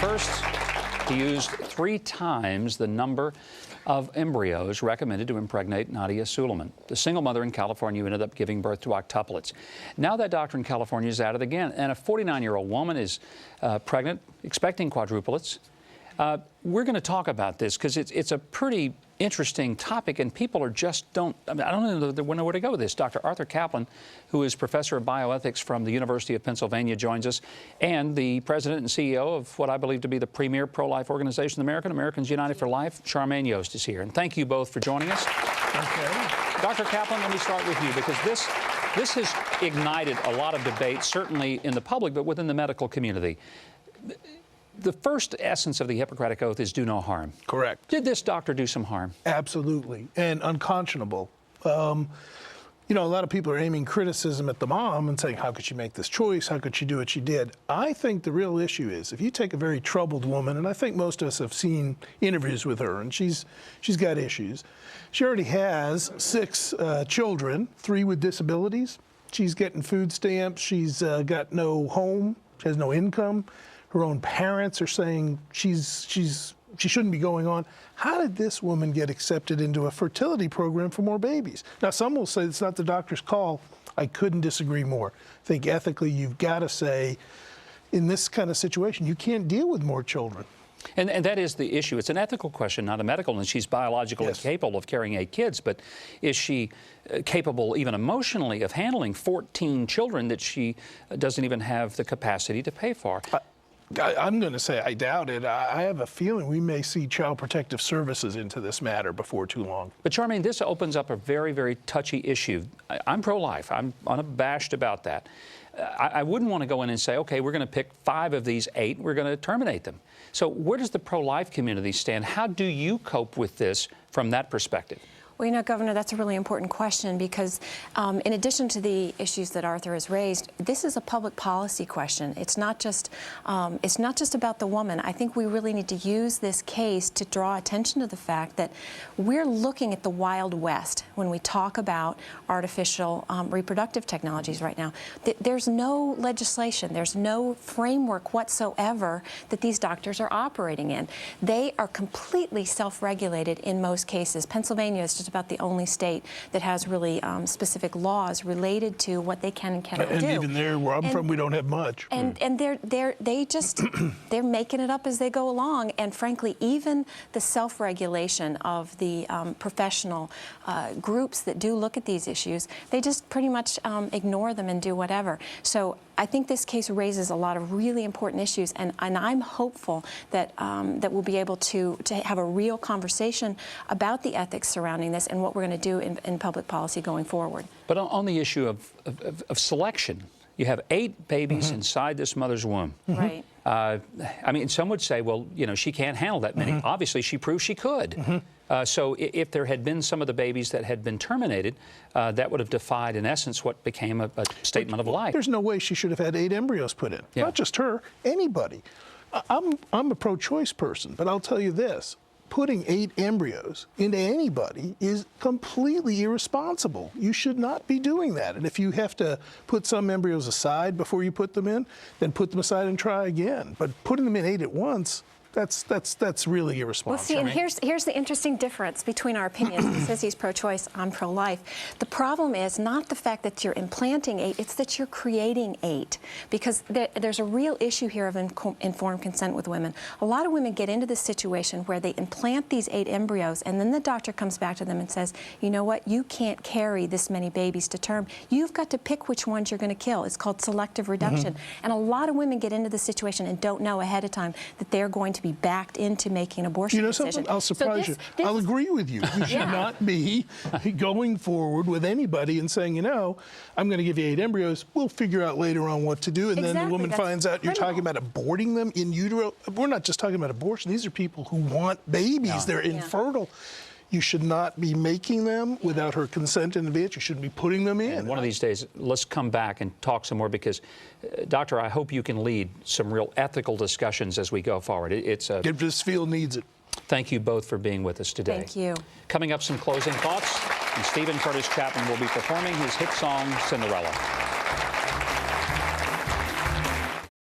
First, he used 3 times the number of embryos recommended to impregnate Nadya Suleman. The single mother in California who ended up giving birth to octuplets. Now that doctor in California is at it again, and a 49-year-old woman is pregnant, expecting quadruplets. We're going to talk about this because it's a pretty interesting topic, and people are just I don't know where to go with this. Dr. Arthur Caplan, who is professor of bioethics from the University of Pennsylvania, joins us, and the president and CEO of what I believe to be the premier pro-life organization in America, Americans United for Life, Charmaine Yoest, is here. And thank you both for joining us. Okay. Dr. Caplan, let me start with you, because this has ignited a lot of debate, certainly in the public, but within the medical community. The first essence of the Hippocratic Oath is do no harm. Correct. Did this doctor do some harm? Absolutely, and unconscionable. You know, a lot of people are aiming criticism at the mom and saying, how could she make this choice? How could she do what she did? I think the real issue is, if you take a very troubled woman, and I think most of us have seen interviews with her, and she's got issues. She already has 6 children, 3 with disabilities. She's getting food stamps. She's got no home. She has no income. Her own parents are saying she shouldn't be going on. How did this woman get accepted into a fertility program for more babies? Now, some will say it's not the doctor's call. I couldn't disagree more. I think ethically you've got to say, in this kind of situation, you can't deal with more children. And that is the issue. It's an ethical question, not a medical one. She's biologically Yes. capable of carrying 8 kids, but is she capable, even emotionally, of handling 14 children that she doesn't even have the capacity to pay for? I'm going to say I doubt it. I have a feeling we may see Child Protective Services into this matter before too long. But Charmaine, this opens up a very, very touchy issue. I'm pro-life. I'm unabashed about that. I wouldn't want to go in and say, okay, we're going to pick 5 of these 8, we're going to terminate them. So where does the pro-life community stand? How do you cope with this from that perspective? Well, you know, Governor, that's a really important question because in addition to the issues that Arthur has raised, this is a public policy question. It's not just about the woman. I think we really need to use this case to draw attention to the fact that we're looking at the Wild West when we talk about artificial reproductive technologies right now. There's no legislation, there's no framework whatsoever that these doctors are operating in. They are completely self-regulated in most cases. Pennsylvania is just about the only state that has really specific laws related to what they can and cannot do. And even there, where I'm from, we don't have much. And they're making it up as they go along. And frankly, even the self-regulation of the professional groups that do look at these issues, they just pretty much ignore them and do whatever. So I think this case raises a lot of really important issues, and I'm hopeful that that we'll be able to have a real conversation about the ethics surrounding this and what we're going to do in public policy going forward. But on the issue of selection, you have 8 babies inside this mother's womb. Right. I mean, some would say, well, you know, she can't handle that many. Obviously, she proved she could. So if there had been some of the babies that had been terminated, that would have defied, in essence, what became a statement of life. There's no way she should have had 8 embryos put in. Yeah. Not just her, anybody. I'm a pro-choice person, but I'll tell you this. Putting 8 embryos into anybody is completely irresponsible. You should not be doing that. And if you have to put some embryos aside before you put them in, then put them aside and try again. But putting them in 8 at once, that's really irresponsible. Well, see, and here's the interesting difference between our opinions. He says he's pro-choice, I'm pro-life. The problem is not the fact that you're implanting 8, it's that you're creating 8. Because there's a real issue here of informed consent with women. A lot of women get into this situation where they implant these 8 embryos, and then the doctor comes back to them and says, you know what, you can't carry this many babies to term. You've got to pick which ones you're going to kill. It's called selective reduction. And a lot of women get into this situation and don't know ahead of time that they're going to be backed into making an abortion decision. You know something? I'll surprise you. I'll agree with you. You should not be going forward with anybody and saying, you know, I'm going to give you 8 embryos. We'll figure out later on what to do. And then the woman finds out you're talking about aborting them in utero. We're not just talking about abortion. These are people who want babies. They're infertile. You should not be making them without her consent in advance. You shouldn't be putting them in. And one of these days, let's come back and talk some more because, Doctor, I hope you can lead some real ethical discussions as we go forward. This field needs it. Thank you both for being with us today. Thank you. Coming up, some closing thoughts, and Stephen Curtis Chapman will be performing his hit song, Cinderella.